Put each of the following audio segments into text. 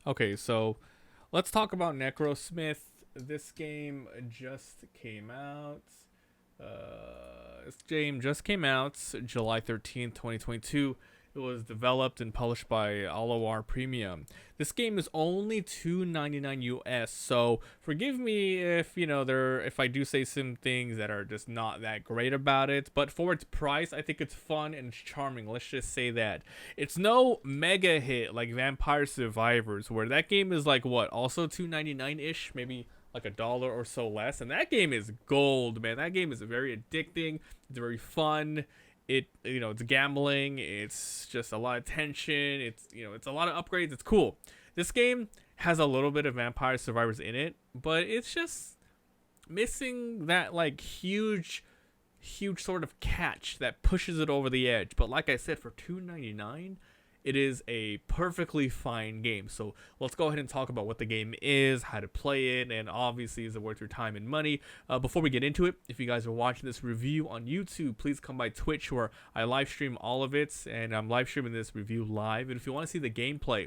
Okay, so let's talk about Necrosmith. This game just came out. This game just came out July 13th, 2022. It was developed and published by Alawar Premium. This game is only $2.99 US, so forgive me if if I do say some things that are just not that great about it. But for its price, I think it's fun and it's charming. Let's just say that it's no mega hit like Vampire Survivors, where that game is like what, also $2.99 ish, maybe like $1 or so less, and that game is gold, man. That game is very addicting. It's very fun. It's gambling. It's just a lot of tension. It's a lot of upgrades. It's cool. This game has a little bit of Vampire Survivors in it, but it's just missing that like huge sort of catch that pushes it over the edge. But like I said, for $2.99, it is a perfectly fine game. So let's go ahead and talk about what the game is, how to play it, and obviously is it worth your time and money. Before we get into it, if you guys are watching this review on YouTube, please come by Twitch where I live stream all of it, and I'm live streaming this review live. And if you want to see the gameplay,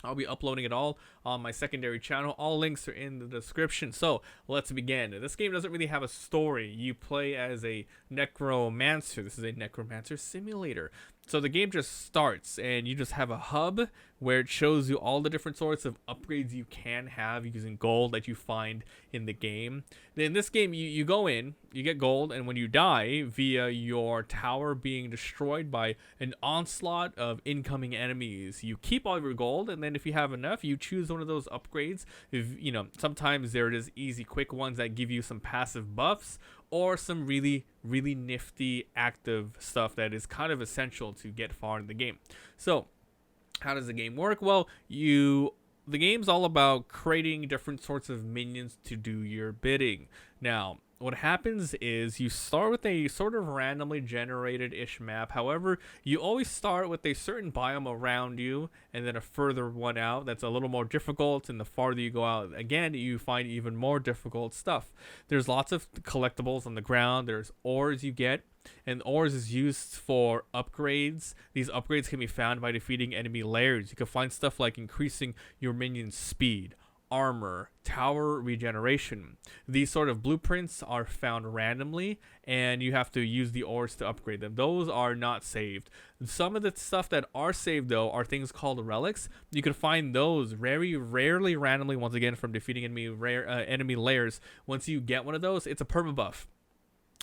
I'll be uploading it all on my secondary channel. All links are in the description. So let's begin. This game doesn't really have a story. You play as a Necromancer. This is a Necromancer simulator. So the game just starts and you just have a hub where it shows you all the different sorts of upgrades you can have using gold that you find in the game. In this game, you go in, you get gold, and when you die via your tower being destroyed by an onslaught of incoming enemies, you keep all of your gold, and then if you have enough, you choose one of those upgrades. Sometimes there is easy, quick ones that give you some passive buffs, or some really nifty active stuff that is kind of essential to get far in the game. So how does the game work? Well, the game's all about creating different sorts of minions to do your bidding. Now, what happens is you start with a sort of randomly generated-ish map. However, you always start with a certain biome around you and then a further one out that's a little more difficult, and the farther you go out, again, you find even more difficult stuff. There's lots of collectibles on the ground. There's ores you get, and ores is used for upgrades. These upgrades can be found by defeating enemy layers. You can find stuff like increasing your minion's speed, armor, tower regeneration. These sort of blueprints are found randomly, and you have to use the ores to upgrade them. Those are not saved. Some of the stuff that are saved, though, are things called relics. You can find those very rarely randomly, once again, from defeating enemy layers. Once you get one of those, it's a perma buff.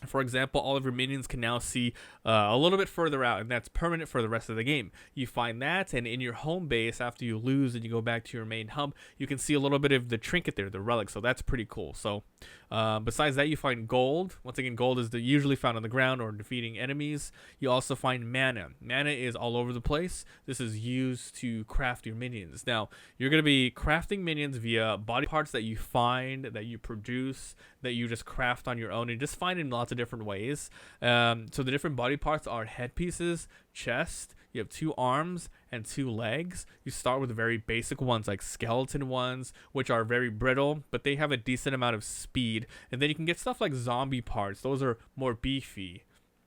For example, all of your minions can now see a little bit further out, and that's permanent for the rest of the game. You find that, and in your home base, after you lose and you go back to your main hub, you can see a little bit of the trinket there, the relic, so that's pretty cool. So besides that, you find gold. Once again, gold is usually found on the ground or defeating enemies. You also find mana. Mana is all over the place. This is used to craft your minions. Now, you're going to be crafting minions via body parts that you find, that you produce, that you just craft on your own, and just find in lots of different ways. So the different body parts are headpieces, chest. You have 2 arms and 2 legs. You start with very basic ones like skeleton ones, which are very brittle, but they have a decent amount of speed. And then you can get stuff like zombie parts. Those are more beefy,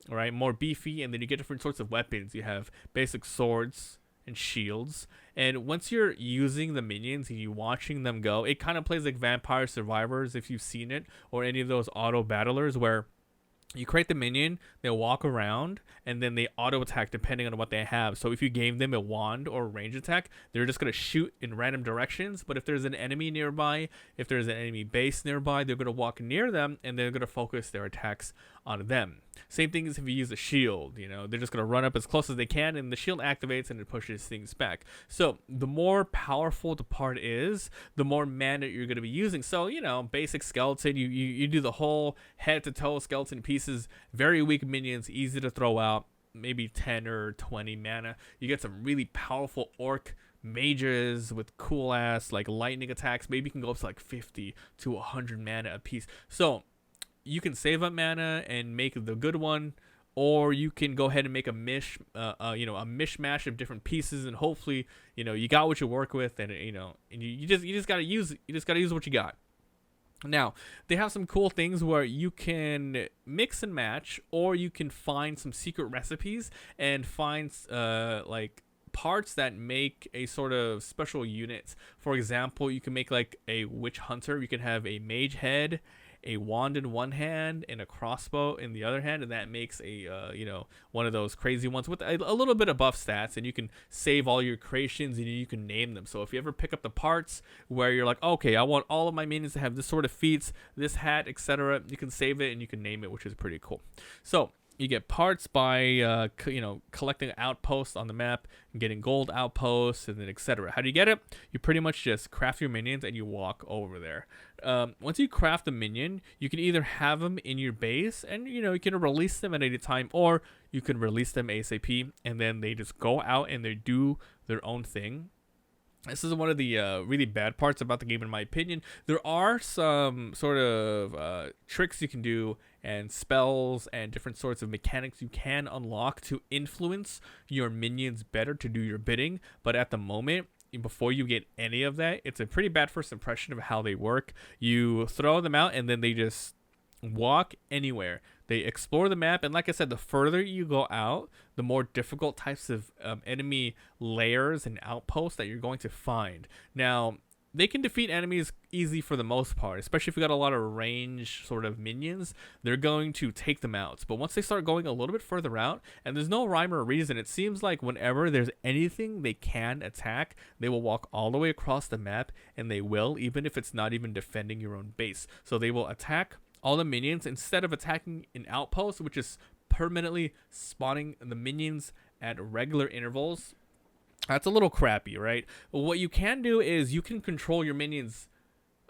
right? More beefy, and then you get different sorts of weapons. You have basic swords and shields. And once you're using the minions and you watching them go, it kind of plays like Vampire Survivors, if you've seen it, or any of those auto battlers where you create the minion, they'll walk around, and then they auto attack depending on what they have. So if you gave them a wand or a range attack, they're just going to shoot in random directions. But if there's an enemy nearby, if there's an enemy base nearby, they're going to walk near them, and they're going to focus their attacks on them. Same thing as if you use a shield. They're just going to run up as close as they can, and the shield activates and it pushes things back. So the more powerful the part is, the more mana you're going to be using. So, basic skeleton, you do the whole head to toe skeleton pieces, very weak minions, easy to throw out, maybe 10 or 20 mana. You get some really powerful orc mages with cool ass like lightning attacks. Maybe you can go up to like 50 to 100 mana a piece. So you can save up mana and make the good one, or you can go ahead and make a mishmash of different pieces, and hopefully, you got what you work with, and you just gotta use what you got. Now, they have some cool things where you can mix and match, or you can find some secret recipes and find like parts that make a sort of special unit. For example, you can make like a witch hunter. You can have a mage head, a wand in one hand, and a crossbow in the other hand, and that makes a one of those crazy ones with a little bit of buff stats. And you can save all your creations and you can name them. So if you ever pick up the parts where you're like, okay, I want all of my minions to have this sort of feats, this hat, etc., you can save it and you can name it, which is pretty cool. So you get parts by collecting outposts on the map and getting gold outposts and then etc. How do you get it? You pretty much just craft your minions and you walk over there. Once you craft a minion, you can either have them in your base and you can release them at any time, or you can release them ASAP and then they just go out and they do their own thing. This is one of the really bad parts about the game, in my opinion. There are some sort of tricks you can do and spells and different sorts of mechanics you can unlock to influence your minions better to do your bidding. But at the moment, before you get any of that, it's a pretty bad first impression of how they work. You throw them out and then they just walk anywhere. They explore the map, and like I said, the further you go out, the more difficult types of enemy layers and outposts that you're going to find. Now, they can defeat enemies easy for the most part, especially if you got a lot of range sort of minions. They're going to take them out. But once they start going a little bit further out, and there's no rhyme or reason, it seems like whenever there's anything they can attack, they will walk all the way across the map, and they will, even if it's not even defending your own base. So they will attack all the minions instead of attacking an outpost, which is permanently spawning the minions at regular intervals. That's a little crappy, right? What you can do is you can control your minions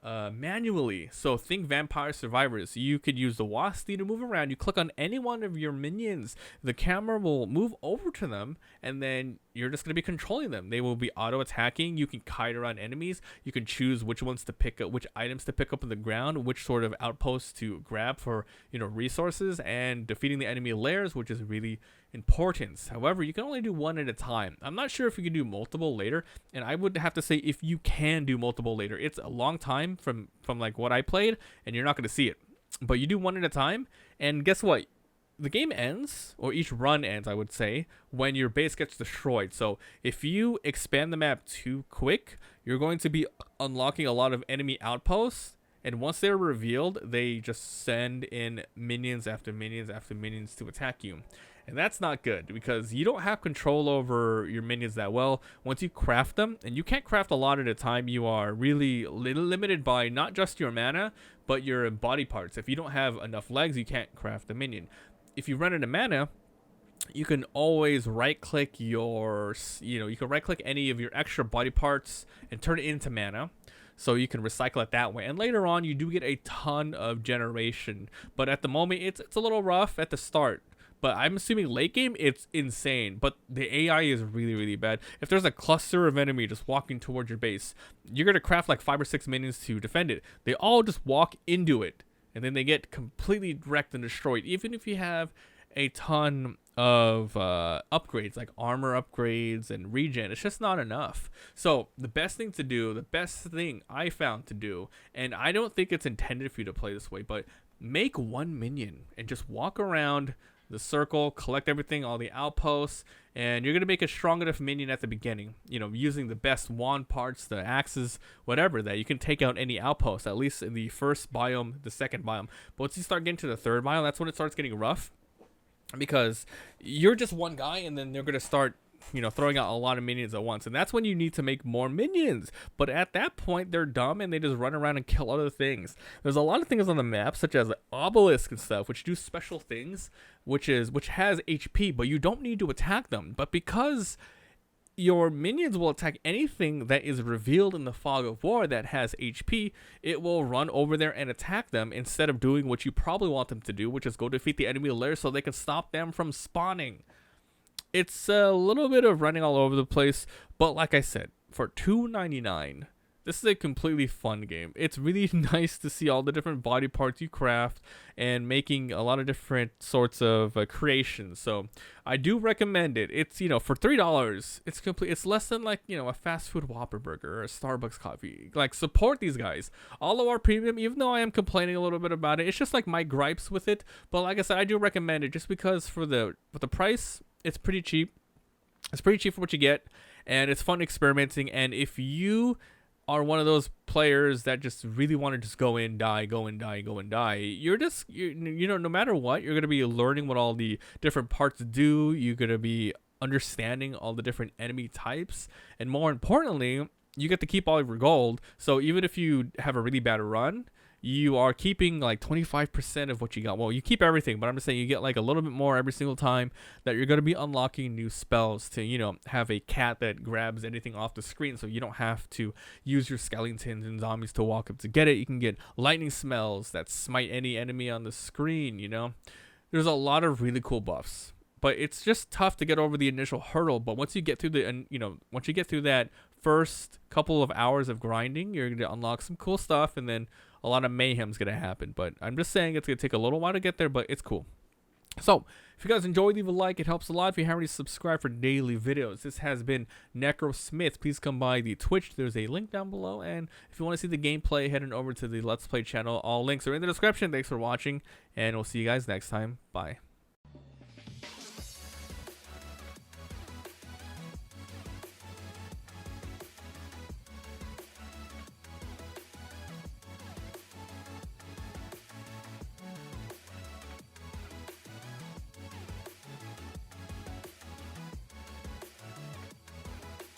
manually. So think Vampire Survivors. You could use the WASD to move around. You click on any one of your minions, the camera will move over to them, and then you're just going to be controlling them. They will be auto attacking. You can kite around enemies. You can choose which ones to pick up, which items to pick up on the ground, which sort of outposts to grab for resources, and defeating the enemy layers, which is really important. However, you can only do one at a time. I'm not sure if you can do multiple later, and I would have to say if you can do multiple later, it's a long time from like what I played, and you're not going to see it. But you do one at a time, and guess what? The game ends, or each run ends, I would say, when your base gets destroyed. So if you expand the map too quick, you're going to be unlocking a lot of enemy outposts, and once they're revealed, they just send in minions after minions after minions to attack you. And that's not good, because you don't have control over your minions that well. Once you craft them, and you can't craft a lot at a time, you are really limited by not just your mana, but your body parts. If you don't have enough legs, you can't craft the minion. If you run out of mana, you can always right-click you can right-click any of your extra body parts and turn it into mana. So you can recycle it that way. And later on, you do get a ton of generation. But at the moment, it's a little rough at the start. But I'm assuming late game, it's insane. But the AI is really, really bad. If there's a cluster of enemy just walking towards your base, you're going to craft like 5 or 6 minions to defend it. They all just walk into it, and then they get completely wrecked and destroyed. Even if you have a ton of upgrades, like armor upgrades and regen, it's just not enough. So the best thing I found to do, and I don't think it's intended for you to play this way, but make one minion and just walk around the circle, collect everything, all the outposts, and you're going to make a strong enough minion at the beginning, using the best wand parts, the axes, whatever, that you can take out any outpost, at least in the first biome, the second biome. But once you start getting to the third biome, that's when it starts getting rough, because you're just one guy, and then they're going to start throwing out a lot of minions at once, and that's when you need to make more minions. But at that point, they're dumb and they just run around and kill other things. There's a lot of things on the map, such as obelisk and stuff, which do special things, which has HP, but you don't need to attack them. But because your minions will attack anything that is revealed in the fog of war that has HP, it will run over there and attack them instead of doing what you probably want them to do, which is go defeat the enemy lair so they can stop them from spawning. It's a little bit of running all over the place, but like I said, for $2.99, this is a completely fun game. It's really nice to see all the different body parts you craft and making a lot of different sorts of creations. So I do recommend it. It's for $3, it's complete. It's less than like a fast food Whopper burger or a Starbucks coffee. Like, support these guys. All of our premium, even though I am complaining a little bit about it, it's just like my gripes with it. But like I said, I do recommend it just because for the price, it's pretty cheap. It's pretty cheap for what you get, and it's fun experimenting. And if you are one of those players that just really want to just go in, die, go in, die, go and die, you know, no matter what, you're gonna be learning what all the different parts do. You're gonna be understanding all the different enemy types, and more importantly, you get to keep all of your gold. So even if you have a really bad run, you are keeping like 25% of what you got. Well, you keep everything, but I'm just saying you get like a little bit more every single time that you're going to be unlocking new spells to, you know, have a cat that grabs anything off the screen, so you don't have to use your skeletons and zombies to walk up to get it. You can get lightning smells that smite any enemy on the screen, you know. There's a lot of really cool buffs, but it's just tough to get over the initial hurdle. But once you get through once you get through that first couple of hours of grinding, you're going to unlock some cool stuff, and then a lot of mayhem's gonna happen. But I'm just saying it's gonna take a little while to get there, but it's cool. So if you guys enjoyed, leave a like. It helps a lot. If you haven't already subscribed for daily videos, this has been Necrosmith. Please come by the Twitch. There's a link down below, and if you want to see the gameplay, head on over to the Let's Play channel. All links are in the description. Thanks for watching, and we'll see you guys next time. Bye.